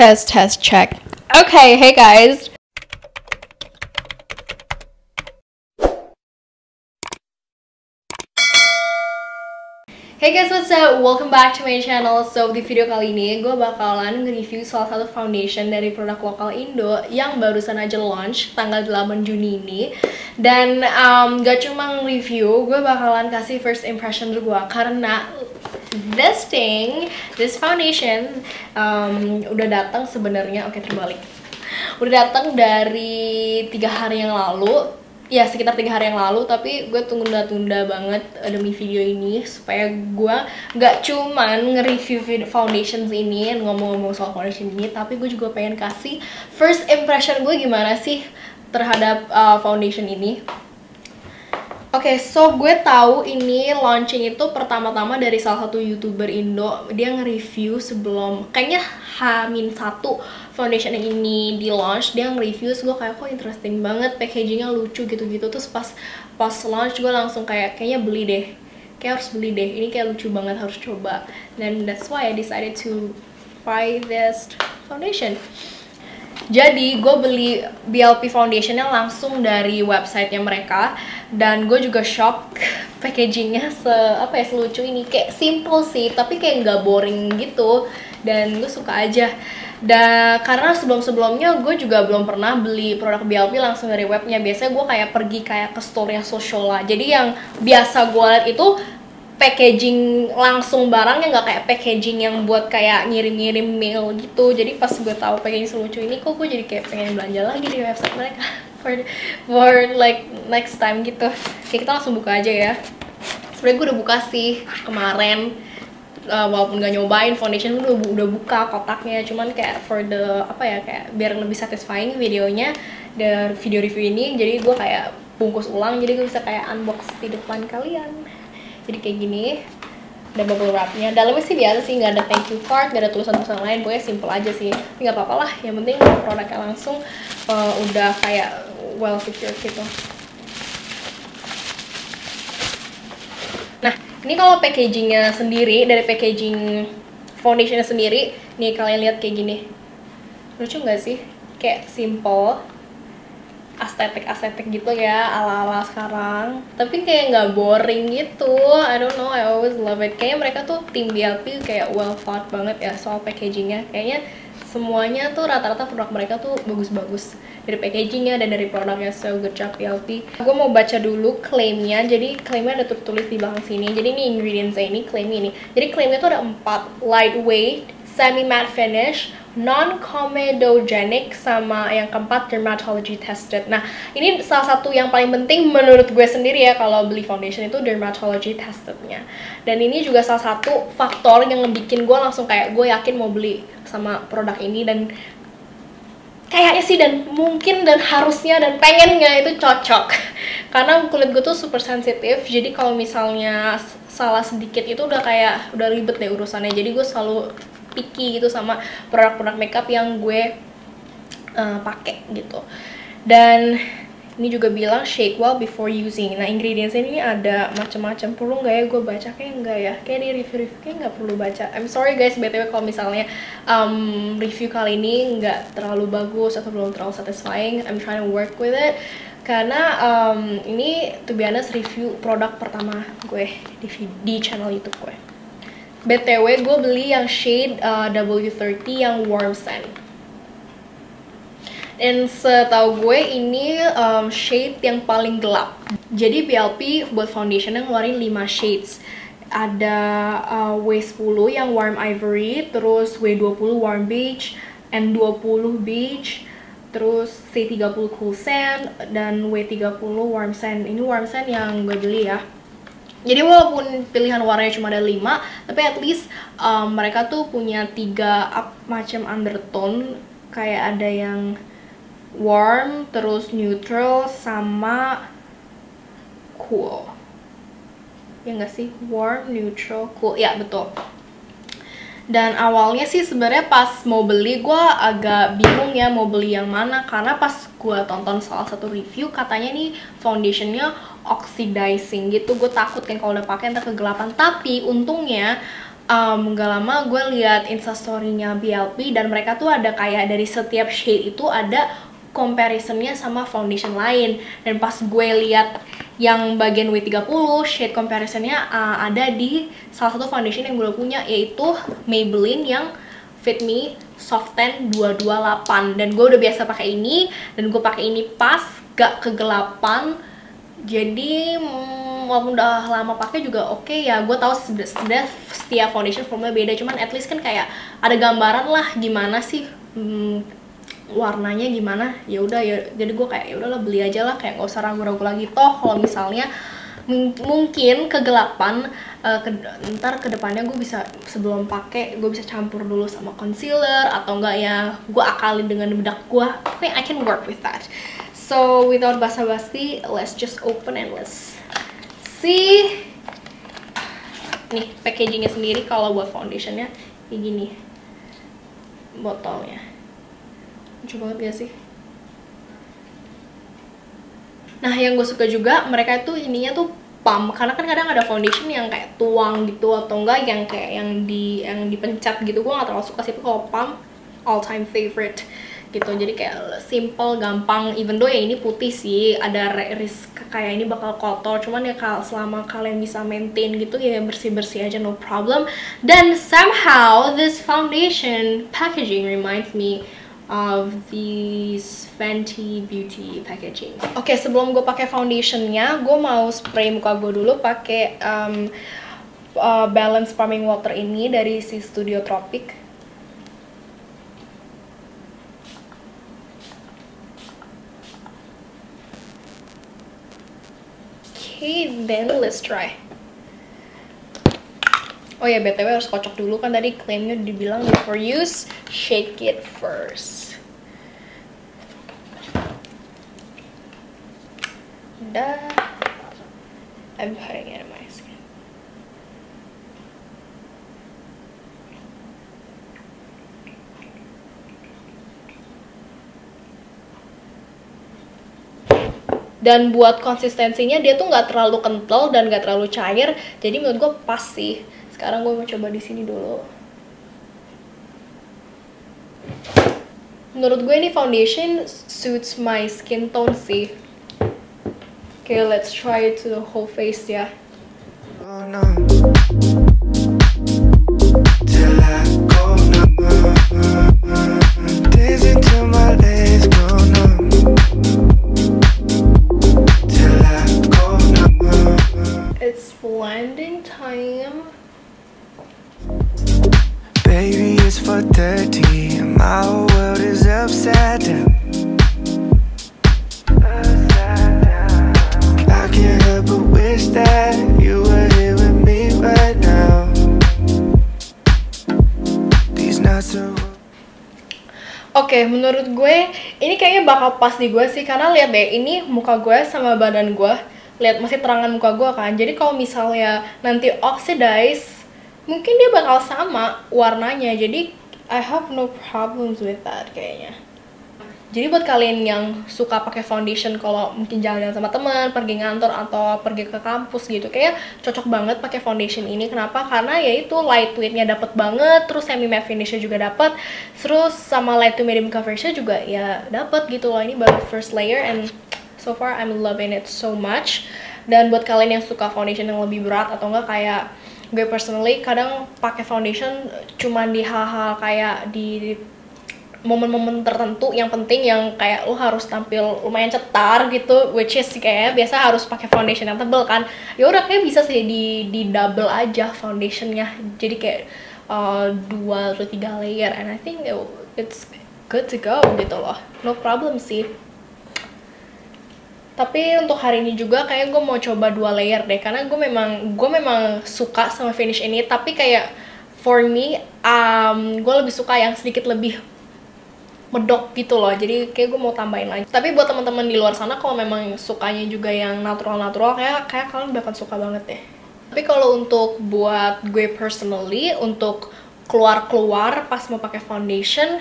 Test, check. Okay, hey guys. Hey guys, what's up? Welcome back to my channel. So, di video kali ini gue bakalan nge-review salah satu foundation dari produk lokal Indo yang barusan aja launch tanggal 8 Juni ini. Dan gak cuma nge-review, gue bakalan kasih first impression gue karena this foundation udah datang sebenarnya. Oke, terbalik. Udah datang dari 3 hari yang lalu. Ya, sekitar 3 hari yang lalu, tapi gue tunda-tunda banget demi video ini supaya gue gak cuman nge-review foundations ini, ngomong-ngomong soal foundation ini, tapi gue juga pengen kasih first impression gue gimana sih terhadap foundation ini. Oke, so gue tahu ini launching itu pertama-tama dari salah satu YouTuber Indo. Dia nge-review sebelum, kayaknya H-1 foundation ini di launch, dia nge-review, gue kayak kok interesting banget, packagingnya lucu gitu-gitu. Terus pas launch gue langsung kayaknya beli deh, kayak harus beli deh, ini kayak lucu banget, harus coba. Dan that's why I decided to buy this foundation. Jadi gue beli BLP foundationnya langsung dari websitenya mereka, dan gue juga shock packagingnya selucu ini. Kayak simple sih, tapi kayak nggak boring gitu, dan gue suka aja. Dan karena sebelumnya gue juga belum pernah beli produk BLP langsung dari webnya. Biasanya gue kayak pergi kayak ke store-nya Sociolla. Jadi yang biasa gue liat itu packaging langsung barangnya, nggak kayak packaging yang buat kayak ngirim-ngirim mail gitu. Jadi pas gue tahu packaging selucu ini, kok gue jadi kayak pengen belanja lagi di website mereka for like next time gitu. Oke, kita langsung buka aja ya. Sebenarnya gue udah buka sih kemarin, walaupun gak nyobain foundation, udah buka kotaknya. Cuman kayak for the kayak biar lebih satisfying videonya dari video review ini, jadi gue kayak bungkus ulang, jadi gue bisa kayak unbox di depan kalian. Jadi kayak gini, ada bubble wrapnya. Dalamnya sih biasa sih, nggak ada thank you card, nggak ada tulisan-tulisan lain, pokoknya simple aja sih. Tapi nggak apa-apa lah, yang penting produknya langsung udah kayak well secured gitu. Nah, ini kalau packagingnya sendiri, dari packaging foundationnya sendiri, nih kalian lihat kayak gini. Lucu nggak sih? Kayak simple, estetik gitu ya, ala-ala sekarang, tapi kayak nggak boring gitu. I don't know, I always love it. Kayaknya mereka tuh tim BLP kayak well thought banget ya soal packagingnya. Kayaknya semuanya tuh rata-rata produk mereka tuh bagus-bagus dari packagingnya dan dari produknya. So good job BLP. Gue mau baca dulu klaimnya. Jadi klaimnya ada tertulis di belakang sini. Jadi ini ingredientsnya, ini klaimnya ini. Jadi klaimnya tuh ada 4: lightweight, semi matte finish, non-comedogenic, sama yang keempat dermatology tested. Nah, ini salah satu yang paling penting menurut gue sendiri ya kalau beli foundation itu dermatology testednya. Dan ini juga salah satu faktor yang ngebikin gue langsung kayak gue yakin mau beli sama produk ini. Dan kayaknya sih, dan mungkin, dan harusnya, dan pengennya itu cocok karena kulit gue tuh super sensitif. Jadi kalau misalnya salah sedikit itu udah ribet deh urusannya. Jadi gue selalu picky gitu sama produk-produk makeup yang gue pakai gitu. Dan ini juga bilang shake well before using. Nah, ingredients ini ada macam-macam. Perlu nggak ya gue baca? Kayak enggak ya, kayak di review kayak nggak perlu baca. I'm sorry guys, btw kalau misalnya review kali ini nggak terlalu bagus atau belum terlalu satisfying. I'm trying to work with it karena ini to be honest review produk pertama gue di channel YouTube gue. BTW gue beli yang shade W30 yang warm scent. Dan setahu gue ini shade yang paling gelap. Jadi BLP buat foundation yang ngeluarin 5 shades. Ada W10 yang warm ivory, terus W20 warm beige, N20 beige, terus C30 cool sand, dan W30 warm sand. Ini warm sand yang gue beli ya. Jadi walaupun pilihan warnanya cuma ada 5, tapi at least mereka tuh punya 3 macam undertone. Kayak ada yang warm, terus neutral, sama cool. Ya nggak sih? Warm, neutral, cool. Ya betul. Dan awalnya sih sebenarnya pas mau beli gue agak bingung ya mau beli yang mana, karena pas gue tonton salah satu review katanya nih foundationnya oxidizing gitu. Gue takut kan kalau udah pakai ntar kegelapan. Tapi untungnya Gak lama gue lihat instastorynya BLP dan mereka tuh ada kayak dari setiap shade itu ada comparisonnya sama foundation lain. Dan pas gue lihat yang bagian W30 shade comparisonnya ada di salah satu foundation yang gue punya, yaitu Maybelline yang Fit Me Soft Tan 228. Dan gue udah biasa pakai ini, dan gue pakai ini pas gak kegelapan. Jadi walaupun udah lama pakai juga oke ya. Gue tahu sebenarnya setiap foundation formula beda, cuman at least kan kayak ada gambaran lah gimana sih warnanya gimana. Ya udah ya, jadi gue kayak ya udahlah beli aja lah, kayak nggak usah ragu-ragu lagi. Toh kalau misalnya mungkin kegelapan, ntar kedepannya gue bisa sebelum pakai gue bisa campur dulu sama concealer atau enggak ya gue akalin dengan bedak gue. Okay, I can work with that. So without basa-basi, let's just open and let's see. Nih packagingnya sendiri kalau buat foundationnya kayak gini botolnya. Lucu banget gak sih? Nah yang gue suka juga mereka tuh ininya tuh pump, karena kan kadang ada foundation yang kayak tuang gitu atau enggak yang kayak yang dipencet gitu. Gue gak terlalu suka sih, kalau pump all time favorite gitu. Jadi kayak simple, gampang, even though ya ini putih sih, ada risk kayak ini bakal kotor, cuman ya selama kalian bisa maintain gitu ya bersih-bersih aja, no problem. Dan somehow this foundation packaging reminds me of these Fenty Beauty packaging. Oke, sebelum gue pakai foundationnya, gue mau spray muka gue dulu pakai Balance Farming Water ini dari si Studio Tropic. Okay, then let's try. Oh ya, BTW harus kocok dulu, kan tadi klaimnya dibilang before use, shake it first. Udah, I'm putting it in my skin. Dan buat konsistensinya dia tuh nggak terlalu kental dan nggak terlalu cair, jadi menurut gue pas sih. Sekarang gue mau coba di sini dulu. Menurut gue ini foundation suits my skin tone sih. Okay, let's try it to the whole face ya. Oh, no. It's blending time. Baby, it's 4:30 and my whole world is upside down. I can't help but wish that you were here with me right now. These nights are... Oke, menurut gue ini kayaknya bakal pas di gue sih, karena lihat deh, ini muka gue sama badan gue, lihat masih terangan muka gue kan. Jadi kalau misalnya nanti oxidize, mungkin dia bakal sama warnanya. Jadi I have no problems with that kayaknya. Jadi buat kalian yang suka pakai foundation kalau mungkin jalan-jalan sama teman, pergi ngantor atau pergi ke kampus gitu, kayak cocok banget pakai foundation ini. Kenapa? Karena ya itu lightweightnya dapet banget, terus semi matte finishnya juga dapet, terus sama light to medium coveragenya juga ya dapet gitu loh. Ini baru first layer and so far I'm loving it so much. Dan buat kalian yang suka foundation yang lebih berat atau enggak kayak gue personally kadang pakai foundation cuman di hal-hal kayak di momen-momen tertentu yang penting, yang kayak lo harus tampil lumayan cetar gitu, which is kayak biasa harus pakai foundation yang tebel kan. Ya udah kayak bisa sih di double aja foundationnya, jadi kayak 2 atau 3 layer, and I think it's good to go gitu loh, no problem sih. Tapi untuk hari ini juga kayak gue mau coba 2 layer deh, karena gue memang suka sama finish ini, tapi kayak for me gue lebih suka yang sedikit lebih medok gitu loh, jadi kayak gue mau tambahin lagi. Tapi buat teman-teman di luar sana kalau memang sukanya juga yang natural kayak kalian bakal suka banget deh. Tapi kalau untuk buat gue personally, untuk keluar pas mau pakai foundation,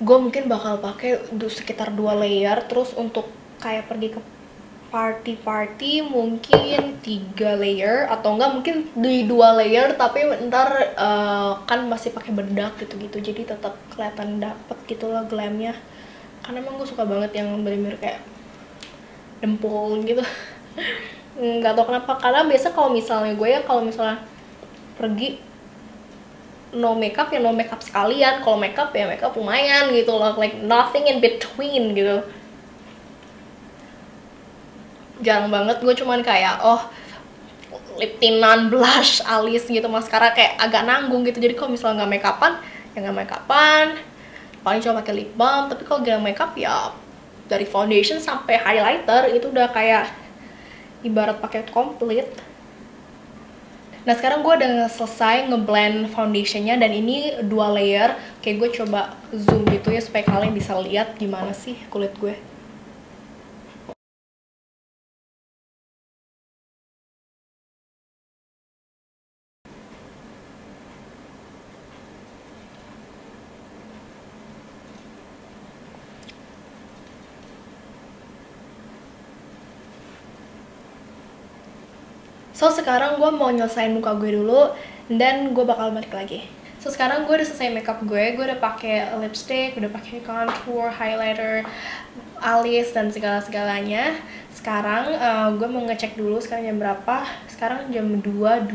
gue mungkin bakal pakai sekitar 2 layer. Terus untuk kayak pergi ke party mungkin 3 layer atau enggak mungkin di 2 layer, tapi ntar kan masih pakai bedak gitu-gitu, jadi tetap kelihatan dapet gitu loh glamnya. Karena emang gue suka banget yang bener-bener kayak dempul gitu. Nggak tau kenapa, karena biasa kalau misalnya gue ya kalau misalnya pergi no makeup ya no makeup sekalian, kalau makeup ya makeup lumayan gitu loh, like nothing in between gitu. Jarang banget gue cuman kayak lip tintan, blush, alis gitu, maskara kayak agak nanggung gitu. Jadi kalau misalnya nggak make upan ya nggak make upan, paling cuma pakai lip balm. Tapi kalau gak make up ya dari foundation sampai highlighter itu udah kayak ibarat paket komplit. Nah sekarang gue udah selesai ngeblend foundationnya, dan ini 2 layer. Kayak gue coba zoom gitu ya supaya kalian bisa lihat gimana sih kulit gue. So sekarang gue mau nyelesain muka gue dulu, dan gue bakal balik lagi. So sekarang gue udah selesai makeup gue udah pakai lipstick, udah pakai contour, highlighter, alis, dan segala-segalanya. Sekarang gue mau ngecek dulu sekarang jam berapa. Sekarang jam 2.25.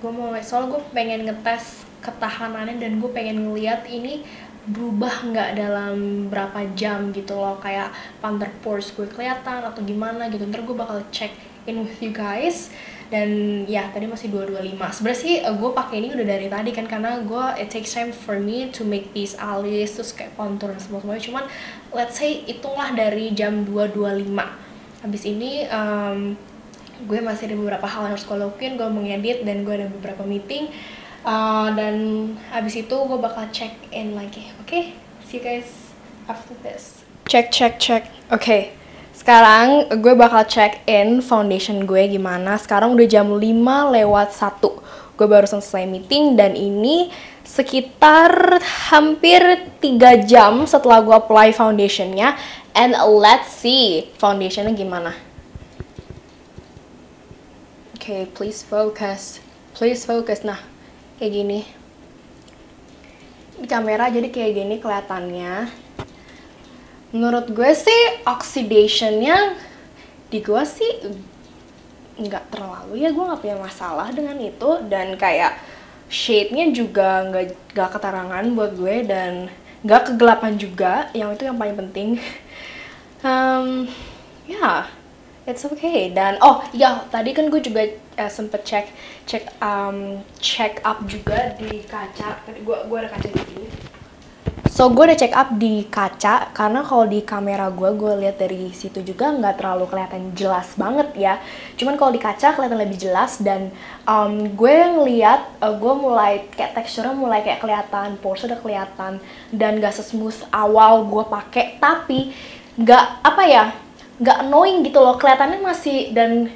Gue mau, soalnya gue pengen ngetes ketahanannya, dan gue pengen ngeliat ini berubah nggak dalam berapa jam gitu loh, kayak under pores gue kelihatan atau gimana gitu. Ntar gue bakal check in with you guys. Dan ya tadi masih 2.25. Sebenarnya sih gue pakai ini udah dari tadi kan, karena gue it takes time for me to make these alis, terus kayak contour dan semuanya. Cuman let's say hitunglah dari jam 2.25. Habis ini gue masih ada beberapa hal yang harus gue lakuin, gue mau ngedit, dan gue ada beberapa meeting. Dan habis itu gue bakal check in lagi. Oke? See you guys after this. Check. Oke. Sekarang gue bakal check in foundation gue gimana. Sekarang udah jam 5:01. Gue baru selesai meeting, dan ini sekitar hampir 3 jam setelah gue apply foundationnya. And let's see foundationnya gimana. Oke, please focus. Nah, kayak gini. Di kamera jadi kayak gini kelihatannya. Menurut gue sih oxidationnya di gue sih nggak terlalu ya, gue nggak punya masalah dengan itu, dan kayak shade-nya juga nggak keterangan buat gue, dan nggak kegelapan juga, yang itu yang paling penting. Ya, it's okay. Dan tadi kan gue juga sempet check up juga di kaca. Tadi gue ada kaca di sini. So gue udah check up di kaca, karena kalau di kamera gue lihat dari situ juga nggak terlalu kelihatan jelas banget ya. Cuman kalau di kaca kelihatan lebih jelas, dan gue ngeliat gue mulai kayak teksturnya mulai kayak kelihatan, pores udah kelihatan, dan gak sesmooth awal gue pakai. Tapi nggak annoying gitu loh, kelihatannya masih, dan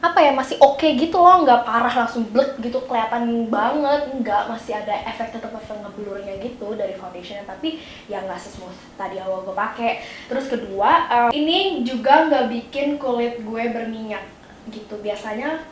masih oke gitu loh, nggak parah langsung blek gitu, kelihatan banget, nggak, masih ada tetap efek ngeblurnya gitu dari foundationnya, tapi ya nggak sesmooth tadi awal gue pakai. Terus kedua, ini juga nggak bikin kulit gue berminyak gitu. Biasanya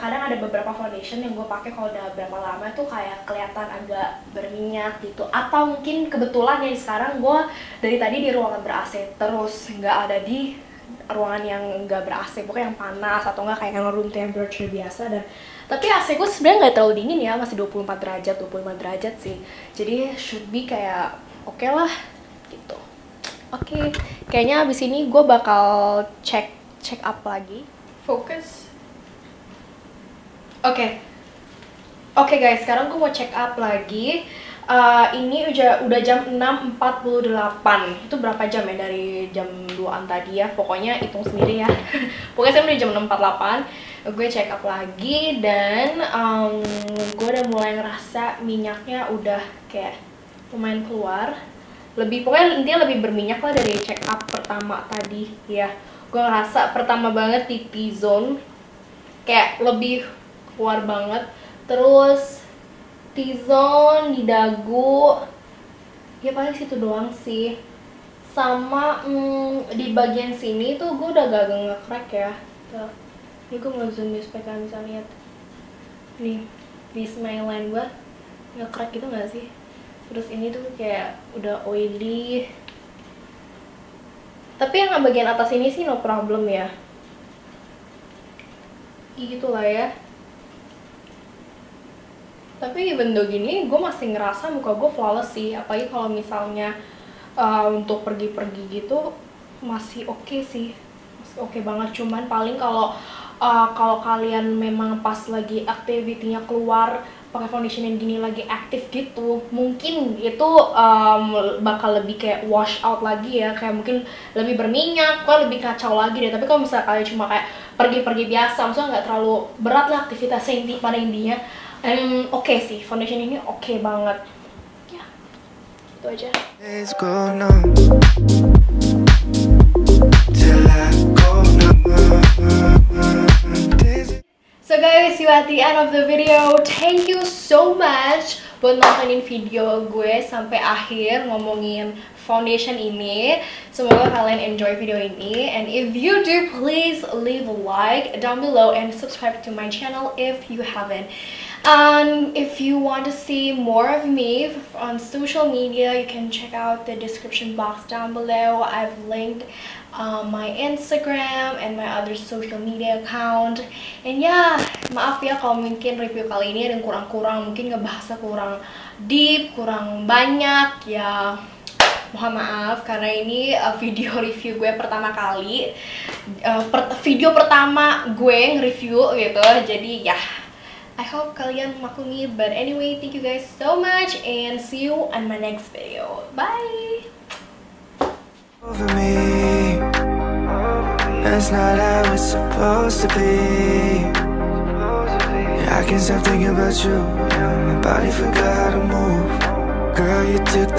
kadang ada beberapa foundation yang gue pakai kalau udah berapa lama tuh kayak kelihatan agak berminyak gitu, atau mungkin kebetulan ya sekarang gue dari tadi di ruangan ber-AC terus, nggak ada di ruangan yang nggak ber-AC, pokoknya yang panas atau nggak kayak yang room temperature biasa. Dan tapi AC gue sebenarnya nggak terlalu dingin ya, masih 24 derajat, 25 derajat sih, jadi should be kayak oke lah gitu. Oke, kayaknya abis ini gue bakal check up lagi. Fokus. Oke guys, sekarang gue mau check up lagi. Ini udah jam 6.48. Itu berapa jam ya dari jam 2an tadi ya? Pokoknya hitung sendiri ya. Pokoknya saya udah jam 6.48. Gue check up lagi, dan gue udah mulai ngerasa minyaknya udah kayak lumayan keluar. Pokoknya intinya lebih berminyak lah dari check up pertama tadi ya. Gue ngerasa pertama banget di T-zone kayak lebih keluar banget. Terus T-zone di dagu ya paling situ doang sih. Sama di bagian sini tuh gue udah agak nge-crack ya. Tuh. Ini gue mau zoom ya supaya kalian bisa lihat. Nih, di smileline gue nge-crack gitu gak sih? Terus ini tuh kayak udah oily. Tapi yang bagian atas ini sih no problem ya. Gitu lah ya. Tapi even though gini, gue masih ngerasa muka gue flawless sih. Apalagi kalau misalnya untuk pergi-pergi gitu masih oke sih, masih oke banget. Cuman paling kalau kalian memang pas lagi activity-nya keluar pakai foundation yang gini lagi aktif gitu, mungkin itu bakal lebih kayak wash out lagi ya, kayak mungkin lebih berminyak, kok lebih kacau lagi deh. Tapi kalau misalnya kalian cuma kayak pergi-pergi biasa, maksudnya nggak terlalu berat lah aktivitasnya pada intinya, oke sih, foundation ini oke banget. Itu aja. So guys, you at the end of the video. Thank you so much buat nontonin video gue sampai akhir ngomongin foundation ini. Semoga kalian enjoy video ini, and if you do, please leave a like down below and subscribe to my channel if you haven't. And if you want to see more of me on social media, you can check out the description box down below. I've linked my Instagram and my other social media account. And ya, maaf ya kalau mungkin review kali ini ada yang kurang-kurang, mungkin ngebahasnya kurang deep, kurang banyak ya. Mohon maaf karena ini video review gue pertama kali, video pertama gue nge-review gitu. Jadi ya, I hope kalian maklumi. But anyway, thank you guys so much and see you on my next video. Bye. Over me, that's not how it's supposed to be. Yeah, I can't stop thinking about you. My body forgot how to move. Girl, you took the